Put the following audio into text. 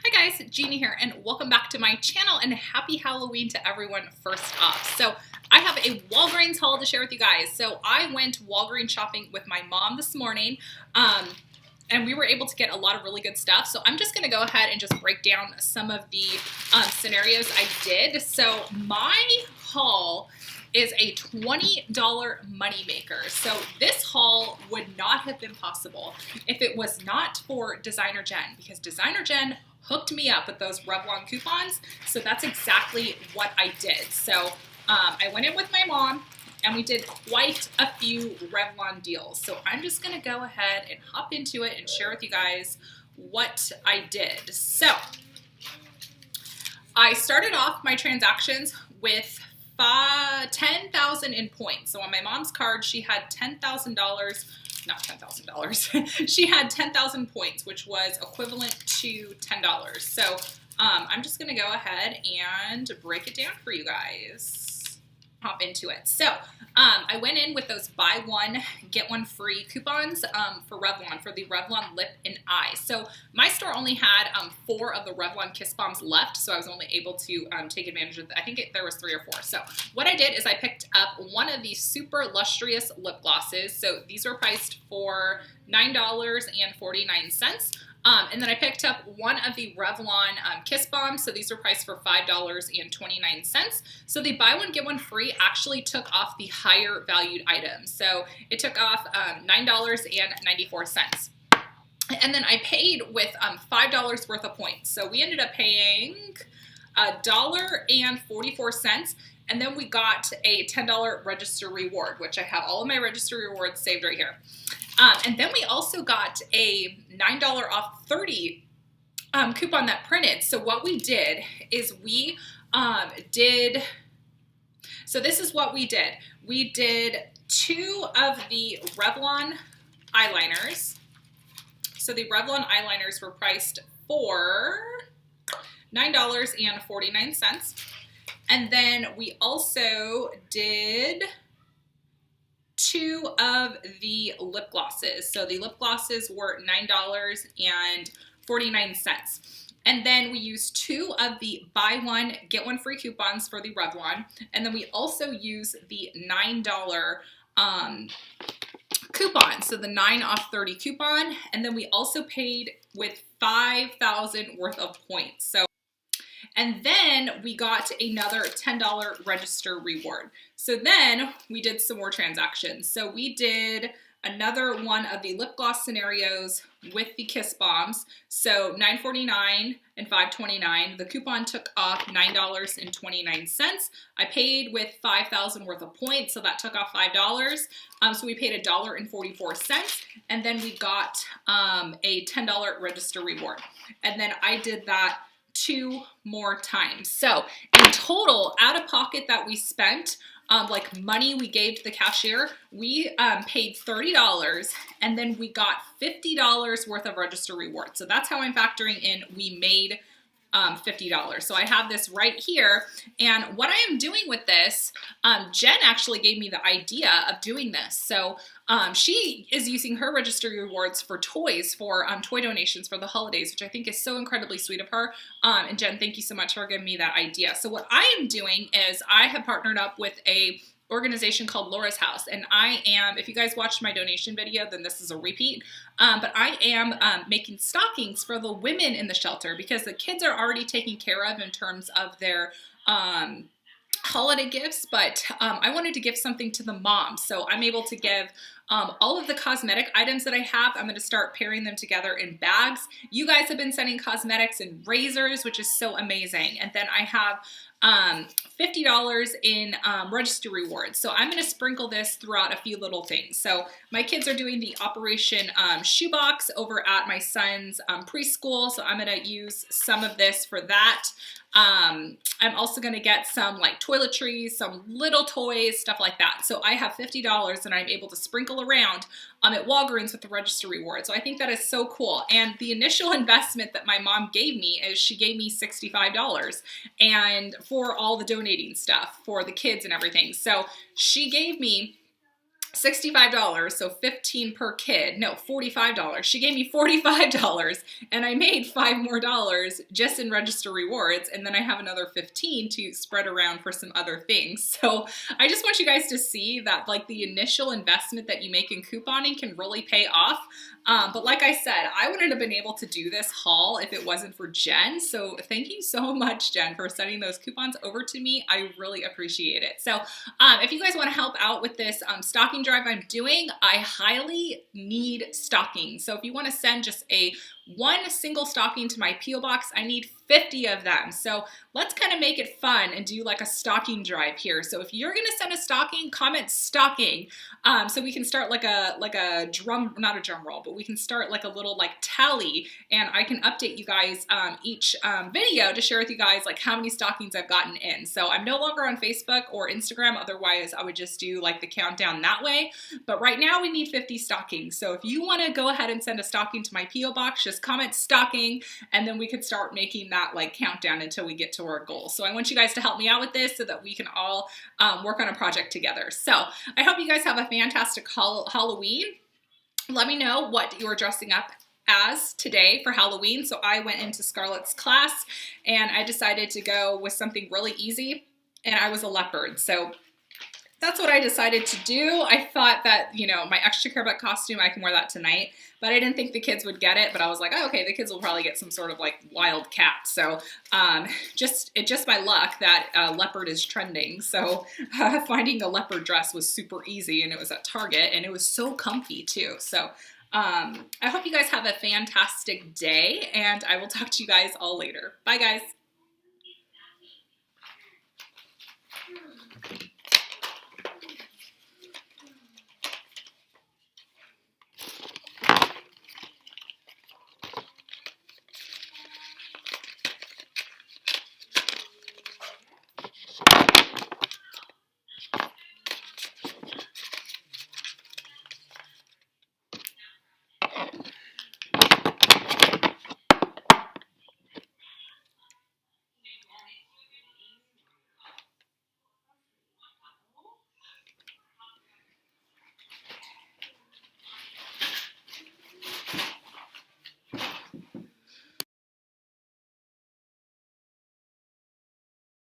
Hi guys, Gina here, and welcome back to my channel, and happy Halloween to everyone first off. So I have a Walgreens haul to share with you guys. So I went Walgreens shopping with my mom this morning, and we were able to get a lot of really good stuff. So I'm just gonna go ahead and just break down some of the scenarios I did. So my haul is a $20 moneymaker. So this haul would not have been possible if it was not for Designer Jen, because Designer Jen hooked me up with those Revlon coupons. So that's exactly what I did. So I went in with my mom and we did quite a few Revlon deals. So I'm just gonna go ahead and hop into it and share with you guys what I did. So I started off my transactions with 10,000 in points. So on my mom's card, she had $10,000, not $10,000. She had 10,000 points, which was equivalent to $10. So I'm just gonna go ahead and break it down for you guys. Hop into it. So I went in with those buy one, get one free coupons for Revlon, for the Revlon Lip and Eye. So my store only had 4 of the Revlon Kiss Bombs left, so I was only able to take advantage of, I think there was 3 or 4. So what I did is I picked up one of these super lustrous lip glosses. So these were priced for $9.49. And then I picked up one of the Revlon Kiss Bombs. So these were priced for $5.29. So the buy one, get one free actually took off the higher valued items. So it took off $9.94. And then I paid with $5 worth of points. So we ended up paying $1.44. And then we got a $10 register reward, which I have all of my register rewards saved right here. And then we also got a $9 off 30 coupon that printed. So what we did is we so this is what we did. We did 2 of the Revlon eyeliners. So the Revlon eyeliners were priced for $9.49. And then we also did 2 of the lip glosses. So the lip glosses were $9.49. And then we used 2 of the buy one, get one free coupons for the Revlon. And then we also used the $9 coupon. So the 9 off 30 coupon. And then we also paid with 5,000 worth of points. So and then we got another $10 register reward. So then we did some more transactions. So we did another one of the lip gloss scenarios with the Kiss Bombs. So $9.49 and $5.29. The coupon took off $9.29. I paid with 5,000 worth of points, so that took off $5. So we paid $1.44, and then we got a $10 register reward. And then I did that 2 more times. So in total, out of pocket that we spent, like money we gave to the cashier, we paid $30, and then we got $50 worth of register reward. So that's how I'm factoring in we made $50. So I have this right here, and what I am doing with this, Jen actually gave me the idea of doing this. So she is using her register rewards for toys, for toy donations for the holidays, which I think is so incredibly sweet of her. And Jen, thank you so much for giving me that idea. So what I am doing is I have partnered up with a organization called Laura's House, and I am, if you guys watched my donation video, then this is a repeat, but I am making stockings for the women in the shelter, because the kids are already taken care of in terms of their holiday gifts, but I wanted to give something to the moms. So I'm able to give all of the cosmetic items that I have. I'm going to start pairing them together in bags. You guys have been sending cosmetics and razors, which is so amazing. And then I have $50 in register rewards. So I'm going to sprinkle this throughout a few little things. So my kids are doing the Operation Shoebox over at my son's preschool. So I'm going to use some of this for that. I'm also going to get some like toiletries, some little toys, stuff like that. So I have $50 and I'm able to sprinkle around at Walgreens with the register reward. So I think that is so cool. And the initial investment that my mom gave me is she gave me $65 and for all the donating stuff for the kids and everything. So she gave me $65, so 15 per kid. No, $45. She gave me $45 and I made $5 more just in register rewards, and then I have another 15 to spread around for some other things. So I just want you guys to see that like the initial investment that you make in couponing can really pay off. But like I said, I wouldn't have been able to do this haul if it wasn't for Jen. So thank you so much, Jen, for sending those coupons over to me. I really appreciate it. So if you guys want to help out with this stocking drive I'm doing, I highly need stockings. So if you want to send just one single stocking to my P.O. box, I need 50 of them. So let's kind of make it fun and do like a stocking drive here. So if you're gonna send a stocking, comment stocking. So we can start like a drum, not a drum roll, but we can start like a little like tally, and I can update you guys each video to share with you guys like how many stockings I've gotten in. So I'm no longer on Facebook or Instagram. Otherwise I would just do like the countdown that way. But right now we need 50 stockings. So if you want to go ahead and send a stocking to my P.O. box, just comment stocking, and then we could start making that like countdown until we get to our goal. So I want you guys to help me out with this so that we can all work on a project together. So I hope you guys have a fantastic Halloween. Let me know what you're dressing up as today for Halloween. So I went into Scarlett's class and I decided to go with something really easy, and I was a leopard. So that's what I decided to do. I thought that, you know, my extra care about costume, I can wear that tonight, but I didn't think the kids would get it. But I was like, oh, okay, the kids will probably get some sort of like wild cat. So just by luck that leopard is trending. So finding a leopard dress was super easy, and it was at Target, and it was so comfy too. So I hope you guys have a fantastic day, and I will talk to you guys all later. Bye, guys.